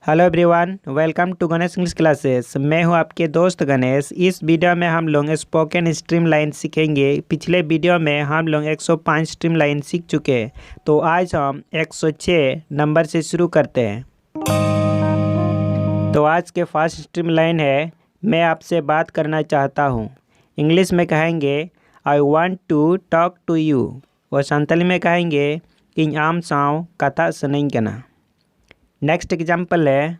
Hello everyone, welcome to Ganesh English classes. मैं हूं आपके दोस्त गणेश। इस वीडियो में हम लोग स्पोकन स्ट्रीम लाइन सीखेंगे। पिछले वीडियो में हम लोग 105 स्ट्रीम लाइन सीख चुके हैं, तो आज हम 106 नंबर से शुरू करते हैं। तो आज के फर्स्ट स्ट्रीम लाइन है, मैं आपसे बात करना चाहता हूं। इंग्लिश में कहेंगे I want to talk to you, और संताली में कहेंगे इन आम साव कथा सनई कना। नेक्स्ट एग्जाम्पल है,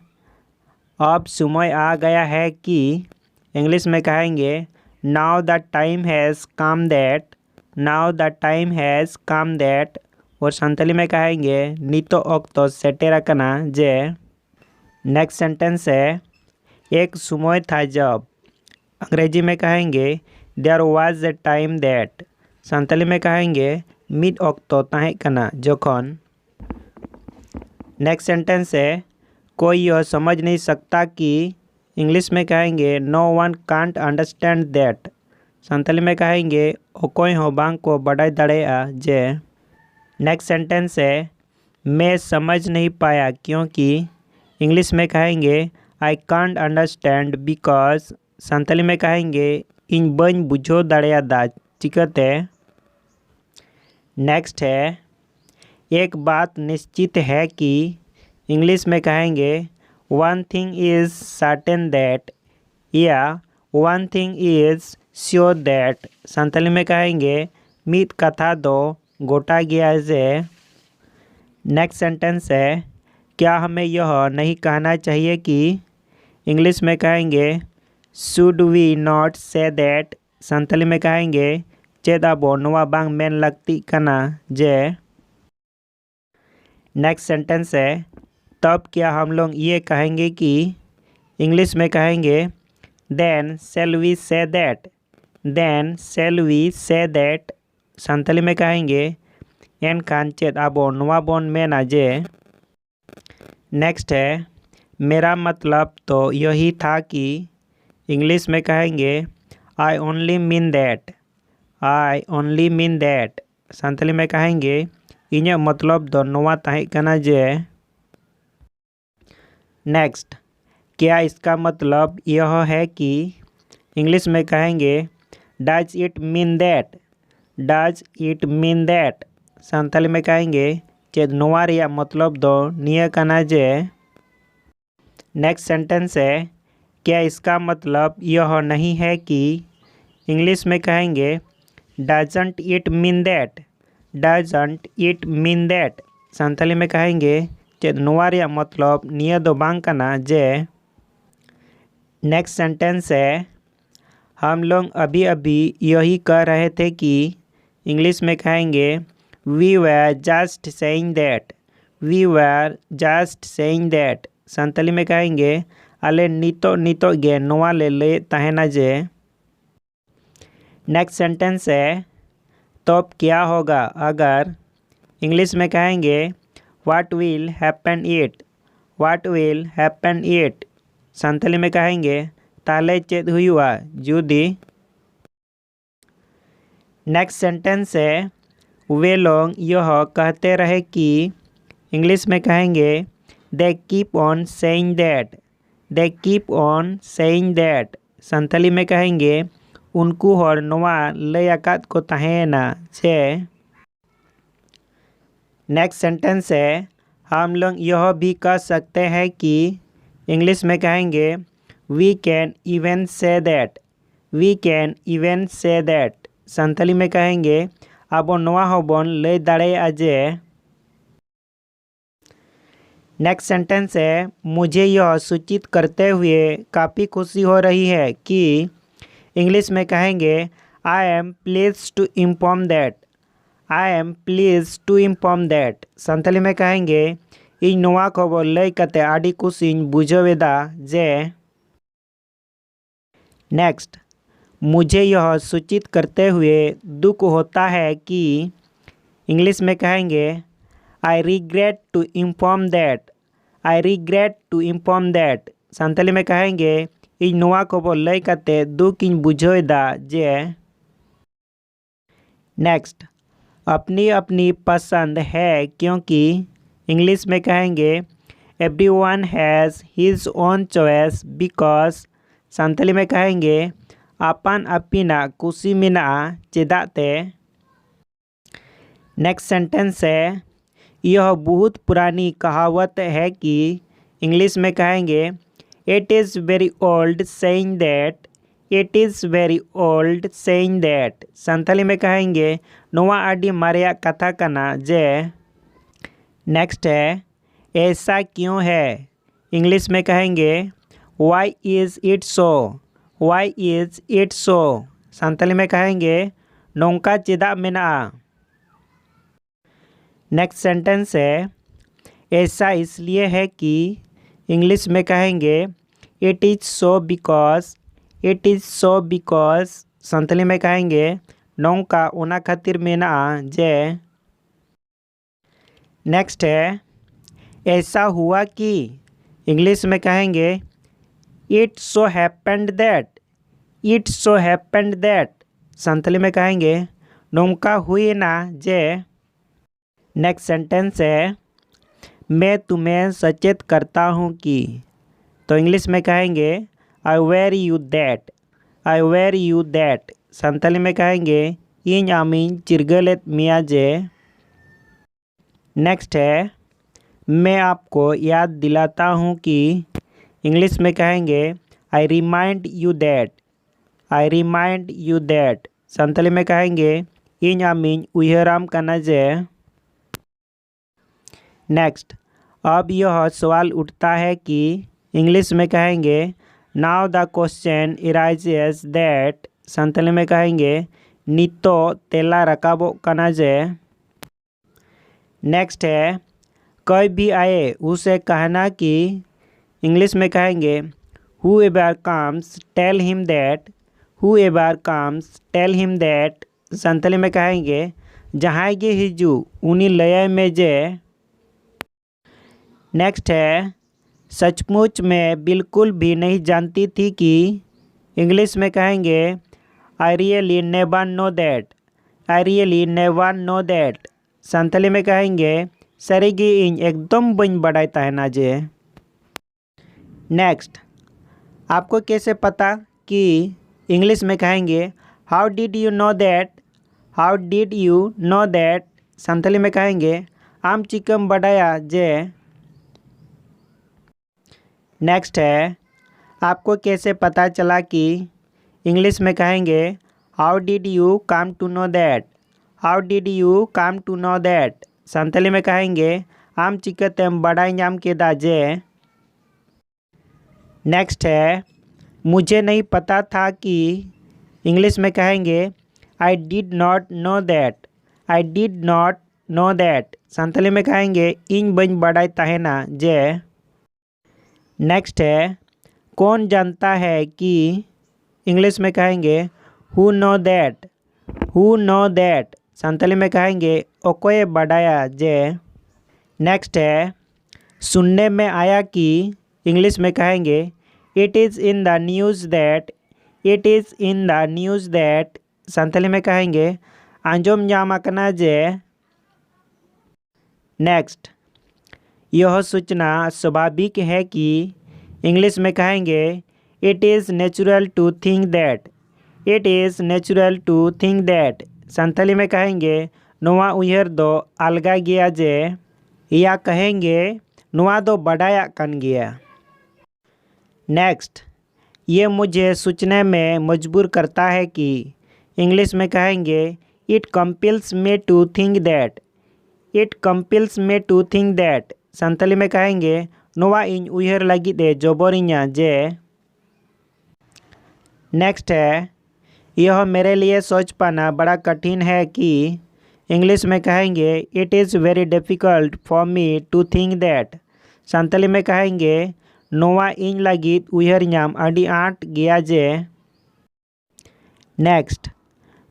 अब समय आ गया है कि। इंग्लिश में कहेंगे now the time has come that, now the time has come that, और संताली में कहेंगे नितो ऑक्तो सेटेरा कना जे। नेक्स्ट सेंटेंस है, एक समय था जब। अंग्रेजी में कहेंगे there was a time that, Santali में कहेंगे मिड ऑक्तो ताहे कना जोखन। नेक्स्ट सेंटेंस है, कोई यह समझ नहीं सकता कि। इंग्लिश में कहेंगे no one can't understand that, Santali में कहेंगे ओकोई हो बांग को बड़ाई दड़ेया जे। नेक्स्ट सेंटेंस है, मैं समझ नहीं पाया क्योंकि। इंग्लिश में कहेंगे I can't understand because, Santali में कहेंगे इन बन बुझो दड़ेया दा चिकते। नेक्स्ट है, एक बात निश्चित है कि। इंग्लिश में कहेंगे one thing is certain that, या one thing is sure that, Santali में कहेंगे मित कथा दो गोटा गया जे। नेक्स्ट सेंटेंस है, क्या हमें यह नहीं कहना चाहिए कि। इंग्लिश में कहेंगे should we not say that, Santali में कहेंगे चेदा बो नोवा बांग मेन लगती कना जे। नेक्स्ट सेंटेंस है, तब क्या हम लोग ये कहेंगे कि। इंग्लिश में कहेंगे then shall we say that, then shall we say that, Santali में कहेंगे एन खान चेत आबो नोवा बोन मेना जे। नेक्स्ट है, मेरा मतलब तो यही था कि। इंग्लिश में कहेंगे I only mean that, I only mean that, Santali में कहेंगे इन्हें मतलब दो नोवा ताहे कना जे। नेक्स्ट, क्या इसका मतलब यह है कि। इंग्लिश में कहेंगे does it mean that, does it mean that, Santali में कहेंगे चेद नोवा रिया मतलब दो निया कना जे। नेक्स्ट सेंटेंस है, क्या इसका मतलब यह नहीं है कि। इंग्लिश में कहेंगे doesn't it mean that, doesn't it mean that, Santali में कहेंगे चेद नोवा रिया मतलब निया दो बांग कना जे। नेक्स्ट सेंटेंस है, हम लोग अभी अभी यही कह रहे थे कि। इंग्लिश में कहेंगे we were just saying that, we were just saying that, Santali में कहेंगे अले नितो नितो गे नोवा ले तहना जे। नेक्स्ट सेंटेंस है, तो क्या होगा अगर। इंग्लिश में कहेंगे what will happen it, what will happen it, Santali में कहेंगे ताले चेद हुआ जुदी। नेक्स्ट सेंटेंस है, वे लोग यह कहते रहे कि। इंग्लिश में कहेंगे they keep on saying that, they keep on saying that, Santali में कहेंगे उनको हर नोवा लयाकात को तहेना छे। नेक्स्ट सेंटेंस है, हम लोग यह भी कह सकते हैं कि। इंग्लिश में कहेंगे we can even say that, we can even say that, Santali में कहेंगे अब नोवा होबन ले दाड़े अजे। नेक्स्ट सेंटेंस है, मुझे यह सूचित करते हुए काफ़ी खुशी हो रही है कि। इंग्लिश में कहेंगे I am pleased to inform that, I am pleased to inform that, Santali में कहेंगे इन नोवा खबर लई कते आड़ी कुसिन बुझवेदा जे। नेक्स्ट, मुझे यह सूचित करते हुए दुख होता है कि। इंग्लिश में कहेंगे I regret to inform that, I regret to inform that, Santali में कहेंगे इन नोवा खबर लई कते दुख इन बुझवेदा जे। नेक्स्ट, अपनी अपनी पसंद है क्योंकि। इंग्लिश में कहेंगे everyone has his own choice because Santhali में कहेंगे आपन अपिना कुसी मिना चेदाते। नेक्स्ट सेंटेंस है यह बहुत पुरानी कहावत है कि इंग्लिश में कहेंगे it is very old saying that. It is very old saying that Santhali में कहेंगे नोवा आदि मारिया कथा कना जे। नेक्स्ट है ऐसा क्यों है। इंग्लिश में कहेंगे why is it so. Why is it so Santhali में कहेंगे नोंका चेदा मेना। नेक्स्ट सेंटेंस है ऐसा इसलिए है कि इंग्लिश में कहेंगे it is so because. It is so because Santhali में कहेंगे नोंका ओना खातिर मेना जे। नेक्स्ट है ऐसा हुआ कि इंग्लिश में कहेंगे it so happened that. It so happened that Santhali में कहेंगे नोंका हुई ना जे। नेक्स्ट सेंटेंस है मैं तुम्हें सचेत करता हूँ कि तो इंग्लिश में कहेंगे I wear you that. I wear you that Santhali में कहेंगे इन आमीन चिरगलेत मिया जे। नेक्स्ट है मैं आपको याद दिलाता हूँ कि इंग्लिश में कहेंगे I remind you that. I remind you that Santhali में कहेंगे इन आमीन उयहराम कना जे। नेक्स्ट अब यह सवाल उठता है कि इंग्लिश में कहेंगे now the question arises that Santhali में कहेंगे नितो तेला रकाबो कना जे। नेक्स्ट है कोई भी आए उसे कहना कि इंग्लिश में कहेंगे whoever comes tell him that. Whoever comes tell him that Santhali में कहेंगे जहाँ गे हिजू उनी लय में जे। नेक्स्ट है सचमुच में बिल्कुल भी नहीं जानती थी कि इंग्लिश में कहेंगे I really never know that. I really never know that Santhali में कहेंगे सरीगी इन एकदम बन बड़ाई तहना जे। नेक्स्ट आपको कैसे पता कि इंग्लिश में कहेंगे how did you know that. How did you know that Santhali में कहेंगे आम चिकम बड़ाया जे। नेक्स्ट है आपको कैसे पता चला कि इंग्लिश में कहेंगे how did you come to know that. How did you come to know that Santhali में कहेंगे आम चिकतेम बड़ाई नाम के दाजे। नेक्स्ट है मुझे नहीं पता था कि इंग्लिश में कहेंगे I did not know that. I did not know that Santhali में कहेंगे इन बन बड़ाई तहना जे। नेक्स्ट है कौन जानता है कि इंग्लिश में कहेंगे who know that. Who know that Santhali में कहेंगे ओकोए बड़ाया जे। नेक्स्ट है सुनने में आया कि इंग्लिश में कहेंगे it is in the news that. It is in the news that Santhali में कहेंगे आंजोम न्याम कना जे। नेक्स्ट यह सूचना स्वाभाविक है कि इंग्लिश में कहेंगे it is natural to think that. It is natural to think that Santhali में कहेंगे नोवा उयहर दो अलगा गया जे या कहेंगे नोवा दो बड़ाया कन गया। नेक्स्ट ये मुझे सोचने में मजबूर करता है कि इंग्लिश में कहेंगे it compels me to think that. It compels me to think that Santhali में कहेंगे नोवा इन उयहर लगी दे जोबोरिया जे। नेक्स्ट है यह मेरे लिए सोच पाना बड़ा कठिन है कि इंग्लिश में कहेंगे it is very difficult for me to think that Santhali में कहेंगे नोवा इन लगी उयहर नाम अड़ी आट गया जे। नेक्स्ट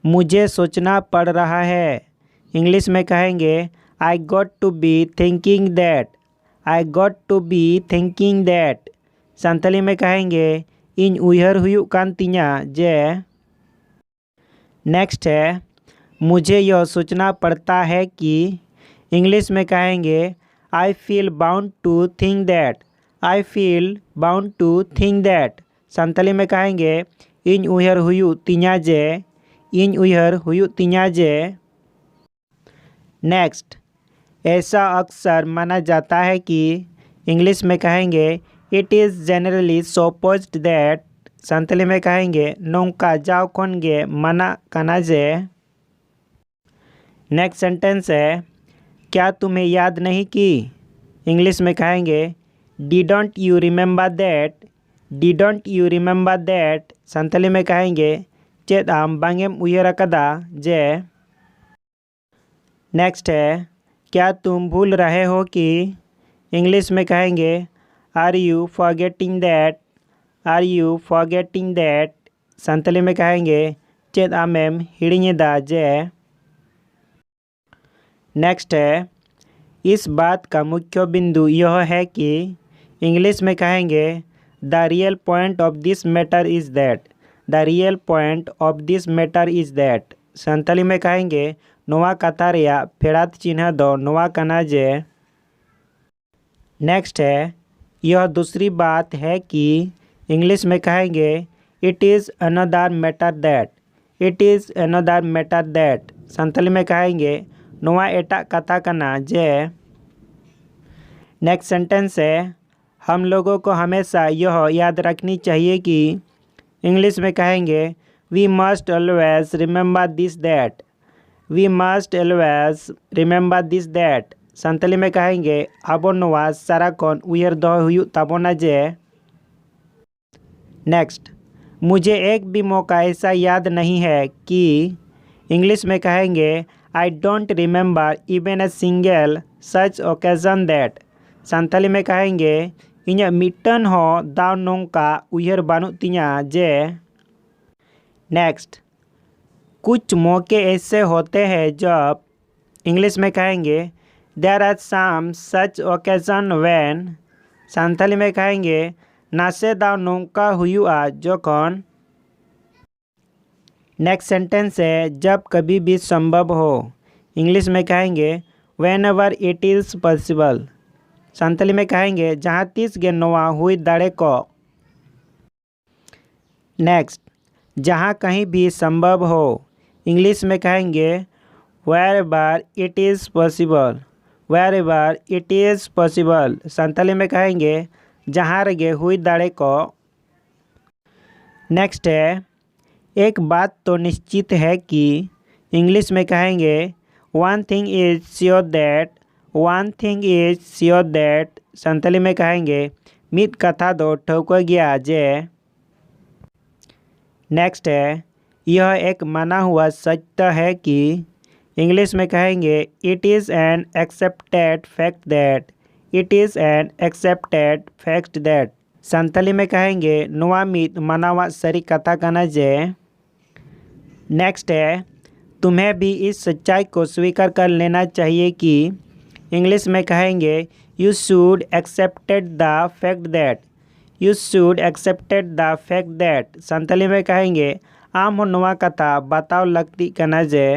मुझे सोचना पड़ रहा है इंग्लिश में कहेंगे I got to be thinking that. I got to be thinking that Santhali में कहेंगे इन उयहर हुयु कान तिया जे। नेक्स्ट है मुझे यह सोचना पड़ता है कि इंग्लिश में कहेंगे I feel bound to think that. I feel bound to think that. Santali में कहेंगे इन उयहर हुयु तिnya जे. इन उयहर हुयु तिnya जे. नेक्स्ट, ऐसा अक्सर माना जाता है कि. इंग्लिश में कहेंगे it is generally supposed that. Santali में कहेंगे नोंका जाओ खन गे माना काना जे. नेक्स्ट सेंटेंस है क्या तुम्हें याद नहीं की. इंग्लिश में कहेंगे didn't you remember that. Didn't you remember that. Santali में कहेंगे चेत आम बांगेम उयहर अकादा जे. नेक्स्ट है क्या तुम भूल रहे हो कि. इंग्लिश में कहेंगे are you forgetting that. Are you forgetting that. Santali में कहेंगे चेत आमेम हिड़िङेदा जे. नेक्स्ट है इस बात का मुख्य बिंदु यह है कि. इंग्लिश में कहेंगे the real point of this matter is that. The real point of this matter is that. Santali में कहेंगे नोवा कथा रेया फेड़ात चिन्ह दो नोवा कना जे. नेक्स्ट है यह दूसरी बात है कि. इंग्लिश में कहेंगे it is another matter that. It is another matter that. Santali में कहेंगे नोवा एटा कथा कना जे. नेक्स्ट सेंटेंस है हम लोगों को हमेशा यह याद रखनी चाहिए कि. इंग्लिश में कहेंगे we must always remember this that. We must always remember this that. Santali में कहेंगे आबो नोवा साराखन उयहर दो हुयु ताबोना जे. नेक्स्ट, मुझे एक भी मौका ऐसा याद नहीं है कि. इंग्लिश में कहेंगे I don't remember even a single such occasion that. Santali में कहेंगे इन्हें मिट्टन हो दाव नोंका उयहर बानु तिnya जे. नेक्स्ट, कुछ मौके ऐसे होते हैं जब. इंग्लिश में कहेंगे there are some such occasion when. Santali में कहेंगे नासे दाव नोंका हुयुआ जोखन. नेक्स्ट सेंटेंस है जब कभी भी संभव हो. इंग्लिश में कहेंगे whenever it is possible. Santali में कहेंगे जहाँ तीस गे नोवा हुई दाड़े को. नेक्स्ट, जहाँ कहीं भी संभव हो. इंग्लिश में कहेंगे wherever it is possible. Wherever it is possible. Santali में कहेंगे जहाँ रगे हुई दाड़े को. नेक्स्ट है एक बात तो निश्चित है कि. इंग्लिश में कहेंगे one thing is sure that. One thing is sure that. Santali में कहेंगे मित कथा दो ठौको गया जे. नेक्स्ट है यह एक माना हुआ सत्य है कि. इंग्लिश में कहेंगे it is an accepted fact that. It is an accepted fact that. Santali में कहेंगे नोवा मित मानावा सरी कथा कना जे. नेक्स्ट है तुम्हें भी इस सच्चाई को स्वीकार कर लेना चाहिए कि. इंग्लिश में कहेंगे you should accepted the fact that. You should accepted the fact that. Santali में कहेंगे आम हो नोवा कथा बताओ लगती कना जे.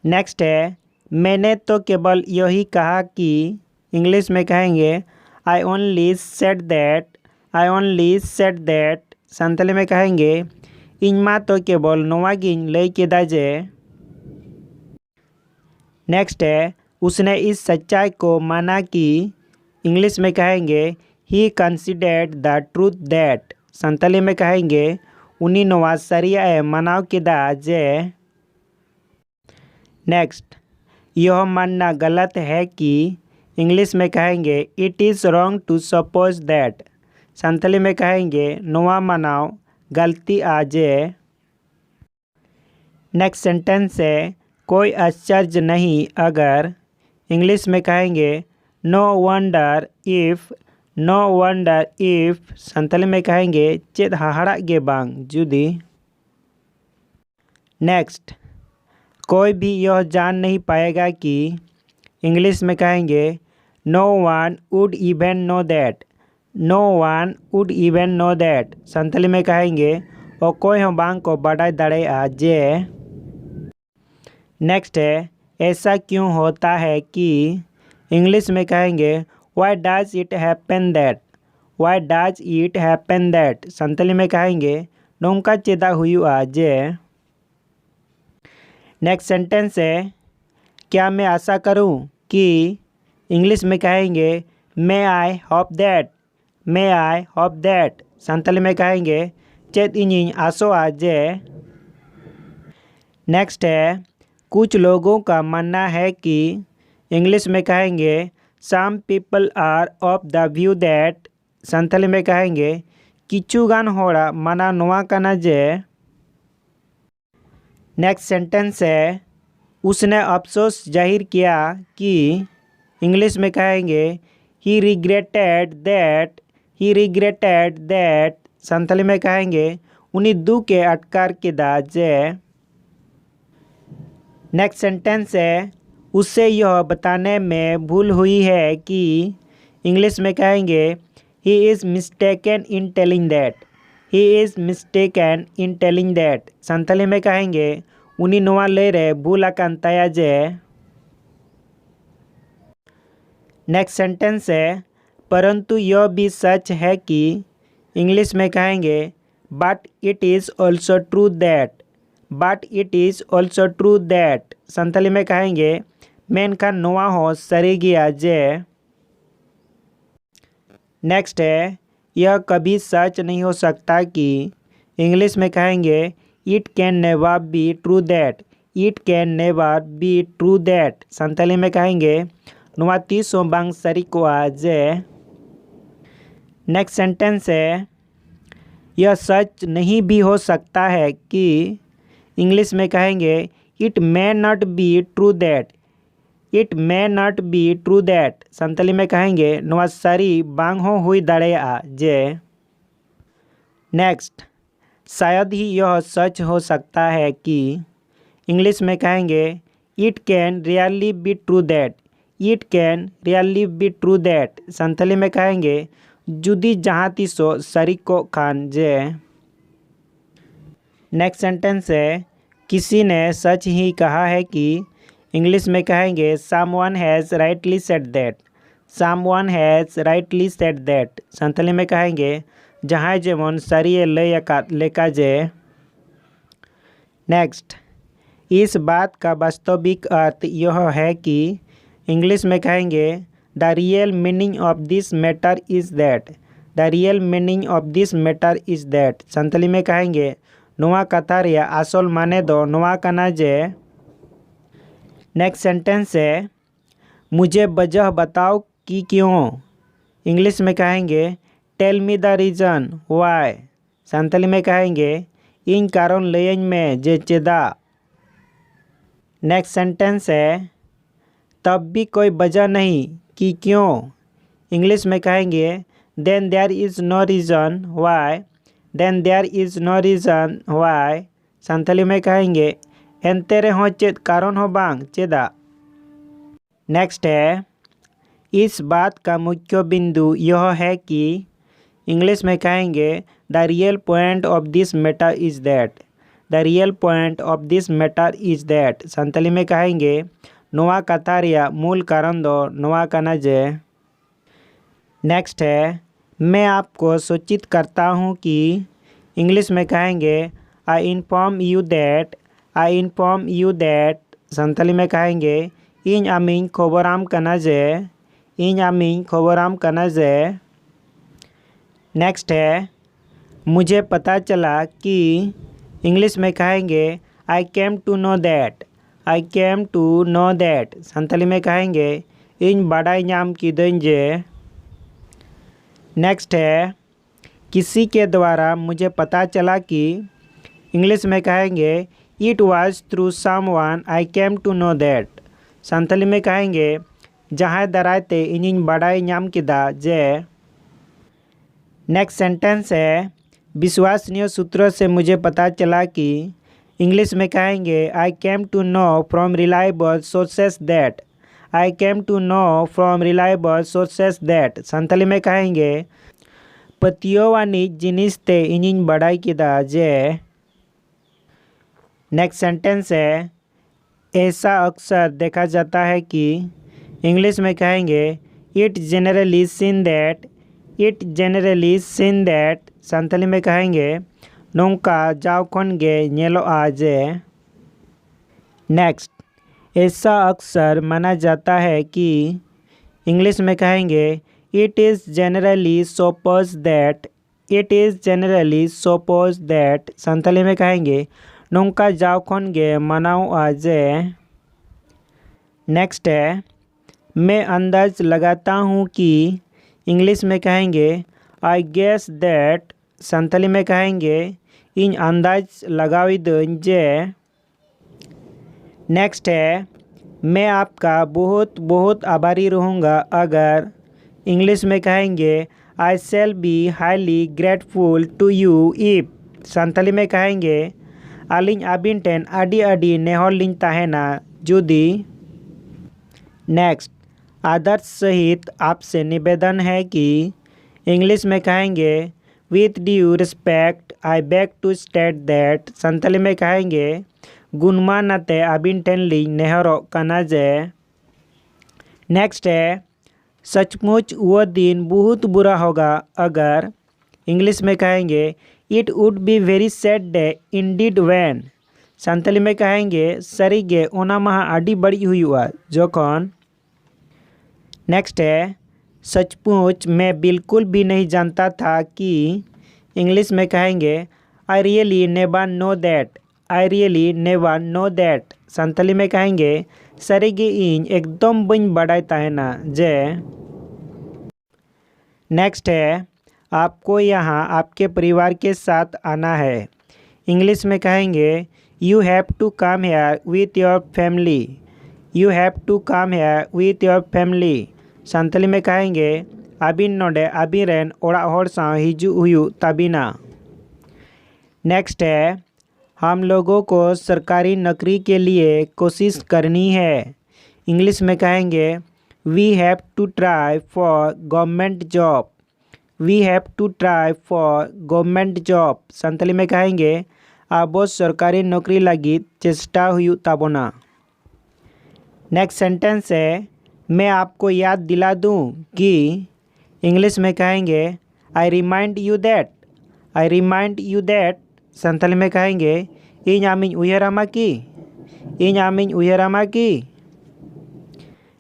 नेक्स्ट है मैंने तो केवल यही कहा कि. इंग्लिश में कहेंगे I only said that. I only said that. Santali में कहेंगे इनमा तो केवल नोवा गिन लई केदा जे. नेक्स्ट है उसने इस सच्चाई को माना कि. इंग्लिश में कहेंगे he considered the truth that. Santali में कहेंगे उनी नोवा सरिया मनाव केदा जे. नेक्स्ट, यह मानना गलत है कि. इंग्लिश में कहेंगे it is wrong to suppose that. Santali में कहेंगे नोवा मनाव गलती आजे. नेक्स्ट सेंटेंस है कोई आश्चर्य नहीं अगर. इंग्लिश में कहेंगे no wonder if. No wonder if. Santali में कहेंगे चेत हाहाड़ा गे बांग जुदी. नेक्स्ट, कोई भी यह जान नहीं पाएगा कि. इंग्लिश में कहेंगे no one would even know that. No one would even know that. Santali में कहेंगे और कोई हम बांग को बढ़ाई दाड़े जे. नेक्स्ट है ऐसा क्यों होता है कि इंग्लिश में कहेंगे why does it happen that. Why does it happen that Santali में कहेंगे नोंका चेदा हुआ जे। नेक्स्ट सेंटेंस है क्या मैं आशा करूं कि इंग्लिश में कहेंगे may I hope that. May I hope that Santali में कहेंगे चेद इनिंग आसोआ जे। नेक्स्ट है कुछ लोगों का मानना है कि इंग्लिश में कहेंगे some people are of the view that Santali में कहेंगे किचुगान होड़ा माना नोआ कना जे। नेक्स्ट सेंटेंस है उसने अफसोस जाहिर किया कि इंग्लिश में कहेंगे he regretted that. He regretted that Santali में कहेंगे उन्हीं दू के अटकार के दाजे। नेक्स्ट सेंटेंस है उससे यह बताने में भूल हुई है कि इंग्लिश में कहेंगे he is mistaken in telling that. He is mistaken in telling that Santali में कहेंगे उन्हीं नोआ ले रे भूल अकांताया जे। नेक्स्ट सेंटेंस है परंतु यह भी सच है कि इंग्लिश में कहेंगे but it is also true that. But it is also true that Santali में कहेंगे मेनखान नोआ हो सरी गया जे। नेक्स्ट है यह कभी सच नहीं हो सकता कि इंग्लिश में कहेंगे it can never be true that. It can never be true that Santali में कहेंगे नोआ तीसो बांग सरी को जे। नेक्स्ट सेंटेंस है यह सच नहीं भी हो सकता है कि इंग्लिश में कहेंगे it may not be true that. It may not be true that Santali में कहेंगे नोआ सरी बांग हो हुई दाड़ेया जे। नेक्स्ट शायद ही यह सच हो सकता है कि इंग्लिश में कहेंगे it can really be true that. It can really be true that Santali में कहेंगे जुदी जहाँ तीसो सरी को खान जे। नेक्स्ट सेंटेंस है किसी ने सच ही कहा है कि इंग्लिश में कहेंगे someone has rightly said that. Someone has rightly said that Santali में कहेंगे जहाँ जेमन सरिये लेका जे। नेक्स्ट इस बात का वास्तविक अर्थ यह है कि इंग्लिश में कहेंगे the real meaning of this matter is that. The real meaning of this matter is that Santali में कहेंगे नोआ कथा रिया आसल माने दो नोआ कना जे। नेक्स्ट सेंटेंस है मुझे वजह बताओ कि क्यों। इंग्लिश में कहेंगे tell me the reason why Santali में कहेंगे इन कारण लेन में जे चेदा। नेक्स्ट सेंटेंस है तब भी कोई वजह नहीं कि क्यों। इंग्लिश में कहेंगे then there is no reason why. Then there is no reason why Santali में कहेंगे एंते रहो चेद कारण हो बांग चेदा। नेक्स्ट है इस बात का मुख्य बिंदु यह है कि इंग्लिश में कहेंगे the real point of this matter is that. The real point of this matter is that Santali में कहेंगे नोआ कथा रिया मूल कारण दो नोआ कना जे। नेक्स्ट है मैं आपको सूचित करता हूँ कि इंग्लिश में कहेंगे I inform you that. I inform you that Santali में कहेंगे इन आमिंग खबराम कना जे। इन आमिंग खबराम कना जे। नेक्स्ट है मुझे पता चला कि इंग्लिश में कहेंगे I came to know that. I came to know that Santali में कहेंगे इन बाडाई नाम की जे। नेक्स्ट है किसी के द्वारा मुझे पता चला कि इंग्लिश में कहेंगे it was through someone I came to know that Santali में कहेंगे जहाँ दरायते इन बाडाई नाम किदा जे। नेक्स्ट सेंटेंस है विश्वसनीय सूत्रों से मुझे पता चला कि इंग्लिश में कहेंगे I came to know from reliable sources that. I came to know from reliable sources that Santali में कहेंगे पतियोवानी जिनिस ते इन बाडाई किदा जे। नेक्स्ट सेंटेंस है ऐसा अक्सर देखा जाता है कि इंग्लिश में कहेंगे it generally seen that, it generally seen that. Santhali में कहेंगे नोंका जाओखन गे ñेलोआ जे। नेक्स्ट, ऐसा अक्सर माना जाता है कि इंग्लिश में कहेंगे it is generally suppose that, it is generally suppose that. Santhali में कहेंगे नोंका जाओखन गे मनाओआ जे। नेक्स्ट है मैं अंदाज लगाता हूँ कि इंग्लिश में कहेंगे आई गेस दैट। संथाली में कहेंगे इन अंदाज लगाविदुं जे। नेक्स्ट है मैं आपका बहुत बहुत आभारी रहूँगा अगर। इंग्लिश में कहेंगे I shall be highly grateful to you if. Santhali में कहेंगे आलिंग आबिन टेन आडी आडी नेहर लिंग ताहेना जुदी। नेक्स्ट, आदर्श सहित आपसे निवेदन है कि इंग्लिश में कहेंगे with due respect I beg to state that. Santhali में कहेंगे गुणमा नाते आबिन टेन लिंग नेहरो काना जे। नेक्स्ट है सचमुच वो दिन बहुत बुरा होगा अगर। इंग्लिश में कहेंगे it would be very sad day Indeed when. Santhali में कहेंगे सरीगे ओना महा आडी बड़ी हुआ जोखन। नेक्स्ट है सचमुच मैं बिल्कुल भी नहीं जानता था कि। इंग्लिश में कहेंगे I really never know that, I really never know that. Santhali में कहेंगे सरीगे इन एकदम बन बड़ाई ताहेना जे। नेक्स्ट है आपको यहाँ आपके परिवार के साथ आना है। इंग्लिश में कहेंगे you have to come here with your family, you have to come here with your family. Santhali में कहेंगे आबिन नोडे आबिन रेन ओड़ा होड़ साव हिजू हुयू ताबिना। नेक्स्ट है हम लोगों को सरकारी नौकरी के लिए कोशिश करनी है। इंग्लिश में कहेंगे we have to try for government job, we have to try for government job. Santhali में कहेंगे आबो सरकारी नौकरी लगी चेष्टा हुयू ताबोना। नेक्स्ट सेंटेंस है मैं आपको याद दिला दूं कि। इंग्लिश में कहेंगे I remind you that, I remind you that. Santhali में कहेंगे इन आमिन उयहरामा की, इन आमिन उयहरामा की।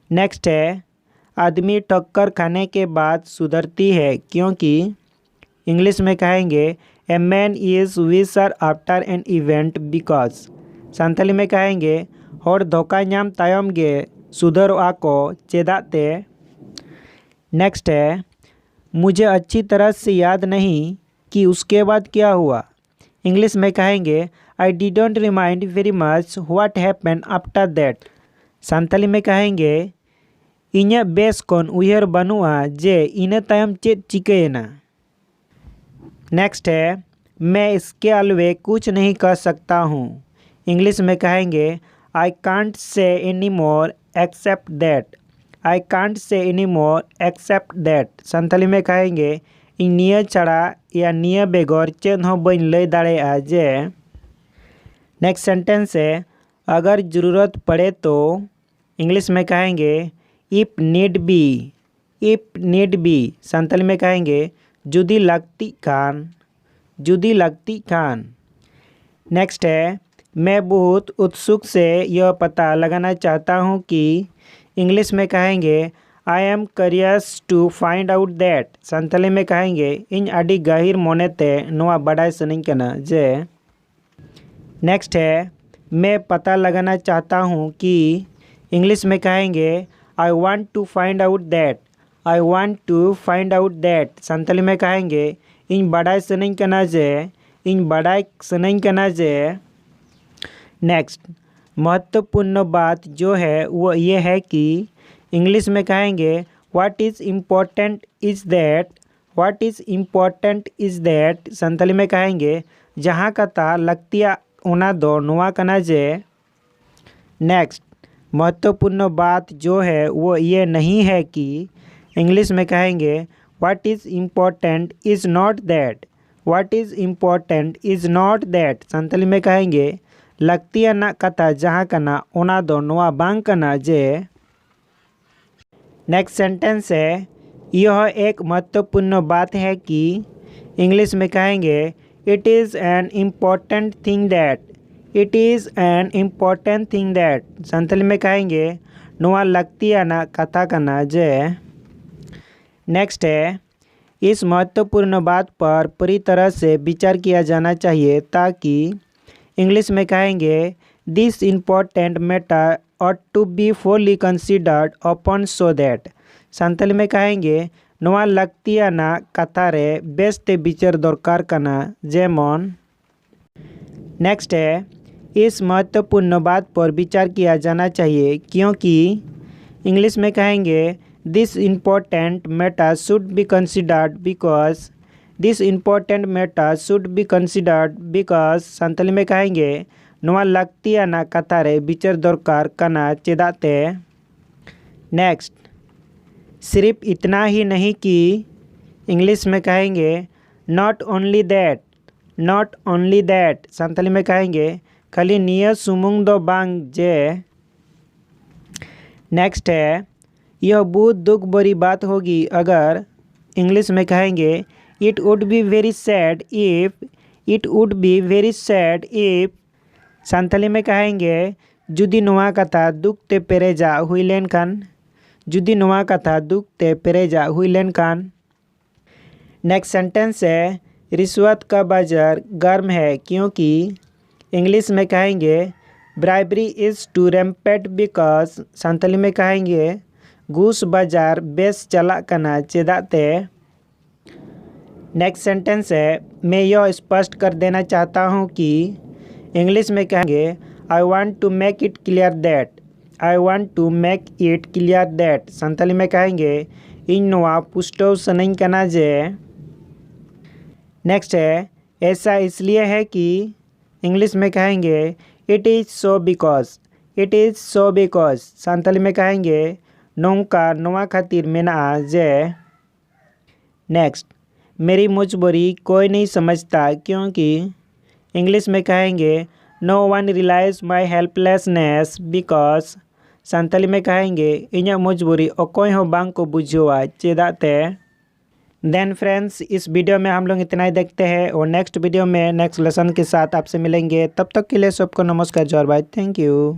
नेक्स्ट है आदमी ठक्कर खाने के बाद सुधरती है क्योंकि। इंग्लिश में कहेंगे ए मैन इज़ विसर after an event because. Santhali में कहेंगे हर धोखा नाम तायम गे सुधरवा को चेदाते। नेक्स्ट है मुझे अच्छी तरह से याद नहीं कि उसके बाद क्या हुआ। इंग्लिश में कहेंगे I didn't remind very much what happened after that. Santhali में कहेंगे इन्या बेस कोन उयहर बनुआ जे इना तायम चेद चिकेना। नेक्स्ट है मैं इसके अलावे कुछ नहीं कर सकता हूँ। इंग्लिश में कहेंगे I can't say any more except that, I can't say any more except that. Santhali में कहेंगे इन निया छड़ा या निया बेगोर चेद हो बन लय दाड़ेआ जे। नेक्स्ट सेंटेंस है अगर ज़रूरत पड़े तो। इंग्लिश में कहेंगे if need be, if need be. Santhali में कहेंगे जुदी लगती खान, जुदी लगती खान। नेक्स्ट है मैं बहुत उत्सुक से यह पता लगाना चाहता हूँ कि। इंग्लिश में कहेंगे I am curious to find out that. Santhali में कहेंगे इन आडी गहिर मोनेते नोआ बड़ाई सनिंग कना जे। नेक्स्ट है मैं पता लगाना चाहता हूँ कि। इंग्लिश में कहेंगे I want to find out that, I want to find out that. Santhali में कहेंगे इन बड़ाई सनिंग कना जे, इन बड़ाई सनिंग कना जे। नेक्स्ट महत्वपूर्ण बात जो है वो ये है कि। इंग्लिश में कहेंगे what is important is that, what is important is that. Santhali में कहेंगे जहाँ कथा लगतिया ओना दो नोआ कना जे। नेक्स्ट महत्वपूर्ण बात जो है वो ये नहीं है कि। इंग्लिश में कहेंगे what is important is not that, what is important is not that. Santhali में कहेंगे laktiyanak kata jaha kana ona do noa bang kana je। Next sentence है, यह एक महत्वपूर्ण बात है कि इंग्लिश में कहेंगे it is an important thing that. It is an important thing that Santali में कहेंगे नोआ लक्तियाना कथा कना जे। नेक्स्ट है, इस महत्वपूर्ण बात पर पूरी तरह से विचार किया जाना चाहिए ताकि इंग्लिश में कहेंगे this important matter ought to be fully considered upon so that संतली में कहेंगे नोआ लक्तियाना कथा रे बेस्ते विचार दरकार कना जेमन। नेक्स्ट है, इस महत्वपूर्ण बात पर विचार किया जाना चाहिए क्योंकि इंग्लिश में कहेंगे this important matter should be considered because. This important matter should be considered because Santali में कहेंगे नोआ लक्तियाना कथा रे विचार दरकार कना चेदाते। नेक्स्ट, सिर्फ इतना ही नहीं कि इंग्लिश में कहेंगे not only that. Not only that Santali में कहेंगे खाली निया सुमुंग दो बांग जे। नेक्स्ट है, यह बहुत दुख भरी बात होगी अगर इंग्लिश में कहेंगे it would be very sad if. It would be very sad if Santali में कहेंगे जुदी नोआ कथा दुख ते पेरेजा हुईलेन खान। जुदी नोआ कथा दुख ते पेरेजा हुईलेन खान। नेक्स्ट सेंटेंस है, रिश्वत का बाजार गर्म है क्योंकि इंग्लिश में कहेंगे bribery is too rampant because Santali में कहेंगे घूस बाजार बेस चला कना चेदाते। नेक्स्ट सेंटेंस है, मैं यह स्पष्ट कर देना चाहता हूँ कि इंग्लिश में कहेंगे I want to make it clear that. I want to make it clear that Santali में कहेंगे इन नोआ पुष्टो सनई कना जे। नेक्स्ट है, ऐसा इसलिए है कि इंग्लिश में कहेंगे it is so because. It is so because Santali में कहेंगे नोंका नोआ खातिर मेना जे। नेक्स्ट, मेरी मजबूरी कोई नहीं समझता क्योंकि इंग्लिश में कहेंगे no one realize my helplessness because Santali में कहेंगे इन्हें मजबूरी अकोय हो बांग को बुझुआ चेदाते। देन फ्रेंड्स, इस वीडियो में हम लोग इतना ही देखते हैं और नेक्स्ट वीडियो में नेक्स्ट लेसन के साथ आपसे मिलेंगे। तब तक के लिए सबको नमस्कार जोर भाई, थैंक यू।